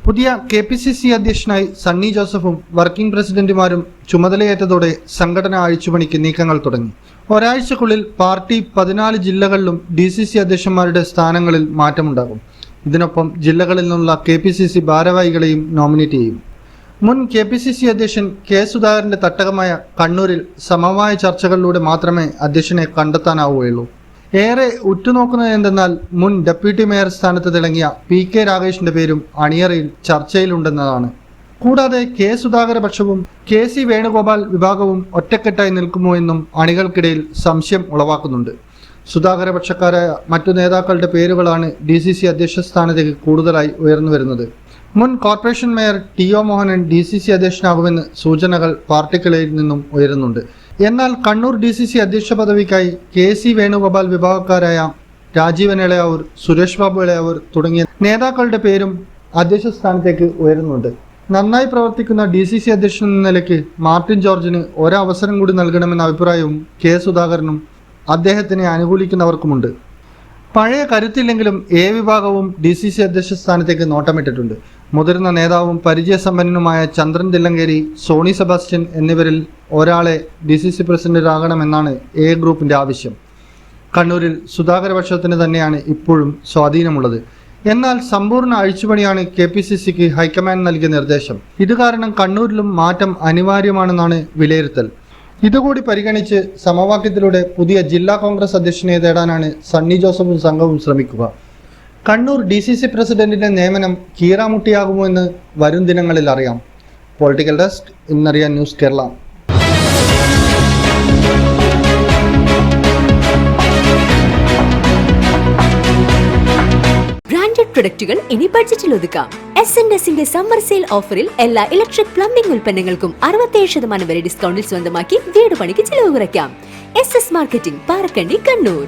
പുതിയ KPCC അധ്യക്ഷനായി സണ്ണി ജോസഫും വർക്കിംഗ് പ്രസിഡന്റുമാരും ചുമതലയേറ്റതോടെ സംഘടന അഴിച്ചുപണിക്ക് നീക്കങ്ങൾ തുടങ്ങി. ഒരാഴ്ചക്കുള്ളിൽ പാർട്ടി 14 ജില്ലകളിലും DCC അധ്യക്ഷന്മാരുടെ സ്ഥാനങ്ങളിൽ മാറ്റമുണ്ടാകും. ഇതിനൊപ്പം ജില്ലകളിൽ നിന്നുള്ള KPCC ഭാരവാഹികളെയും നോമിനേറ്റ് ചെയ്യും. മുൻ KPCC അധ്യക്ഷൻ കെ സുധാകരന്റെ തട്ടകമായ കണ്ണൂരിൽ സമവായ ചർച്ചകളിലൂടെ മാത്രമേ അധ്യക്ഷനെ കണ്ടെത്താനാവുകയുള്ളൂ. ഏറെ ഉറ്റുനോക്കുന്നത് എന്തെന്നാൽ മുൻ ഡെപ്യൂട്ടി മേയർ സ്ഥാനത്ത് തിളങ്ങിയ PK രാഗേഷിന്റെ പേരും അണിയറയിൽ ചർച്ചയിലുണ്ടെന്നതാണ്. കൂടാതെ കെ സുധാകര പക്ഷവും KC വേണുഗോപാൽ വിഭാഗവും ഒറ്റക്കെട്ടായി നിൽക്കുമോ എന്നും അണികൾക്കിടയിൽ സംശയം ഉളവാക്കുന്നുണ്ട്. സുധാകര പക്ഷക്കാരായ മറ്റു നേതാക്കളുടെ പേരുകളാണ് DCC അധ്യക്ഷ സ്ഥാനത്തേക്ക് കൂടുതലായി ഉയർന്നു വരുന്നത്. മുൻ corporation mayor TO Mohanan DCC അധ്യക്ഷനാകുമെന്ന് സൂചനകൾ പാർട്ടിക്കിടയിൽ നിന്നും ഉയരുന്നുണ്ട്. എന്നാൽ കണ്ണൂർ DCC അധ്യക്ഷ പദവിക്കായി KC വേണുഗോപാൽ വിഭാഗക്കാരായ രാജീവൻ ഇളയാവൂർ, സുരേഷ് ബാബു ഇളയാവൂർ തുടങ്ങിയ നേതാക്കളുടെ പേരും അധ്യക്ഷ സ്ഥാനത്തേക്ക് ഉയരുന്നുണ്ട്. നന്നായി പ്രവർത്തിക്കുന്ന DCC അധ്യക്ഷൻ എന്ന നിലയ്ക്ക് മാർട്ടിൻ ജോർജിന് ഒരവസരം കൂടി നൽകണമെന്ന അഭിപ്രായവും കെ സുധാകരനും അദ്ദേഹത്തിനെ അനുകൂലിക്കുന്നവർക്കുമുണ്ട്. പഴയ കരുത്തില്ലെങ്കിലും A വിഭാഗവും DCC അധ്യക്ഷ സ്ഥാനത്തേക്ക് നോട്ടമിട്ടിട്ടുണ്ട്. മുതിർന്ന നേതാവും പരിചയസമ്പന്നനുമായ ചന്ദ്രൻ തില്ലങ്കേരി, സോണി സെബാസ്റ്റ്യൻ എന്നിവരിൽ ഒരാളെ DCC പ്രസിഡന്റാകണമെന്നാണ് A ഗ്രൂപ്പിന്റെ ആവശ്യം. കണ്ണൂരിൽ സുധാകര പക്ഷത്തിന് തന്നെയാണ് ഇപ്പോഴും സ്വാധീനമുള്ളത്. എന്നാൽ സമ്പൂർണ്ണ അഴിച്ചുപണിയാണ് KPCCക്ക് ഹൈക്കമാൻഡ് നൽകിയ നിർദ്ദേശം. ഇത് കാരണം കണ്ണൂരിലും മാറ്റം അനിവാര്യമാണെന്നാണ് വിലയിരുത്തൽ. ഇതുകൂടി പരിഗണിച്ച് സമവാക്യത്തിലൂടെ പുതിയ ജില്ലാ കോൺഗ്രസ് അധ്യക്ഷനെ തേടാനാണ് സണ്ണി ജോസഫും സംഘവും ശ്രമിക്കുക. കണ്ണൂർ DCC പ്രസിഡന്റിന്റെ നിയമനം കീറാമുട്ടിയാകുമോ എന്ന് വരും ദിനങ്ങളിൽ അറിയാം. പൊളിറ്റിക്കൽ ഡെസ്ക്, ഇന്നറിയാൻ ന്യൂസ് കേരള. പ്രൊഡക്റ്റുകൾ ഇനി ബഡ്ജറ്റിൽ ഒതുക്കാം. S&Sന്റെ സമ്മർ സെയിൽ ഓഫറിൽ എല്ലാ ഇലക്ട്രിക് പ്ലംബിംഗ് ഉൽപ്പന്നങ്ങൾക്കും 67% വരെ ഡിസ്കൗണ്ടിൽ സ്വന്തമാക്കി വീട് പണിക്ക് ചിലവ് കുറയ്ക്കാം. SS marketing, Parakkandi, Kannur.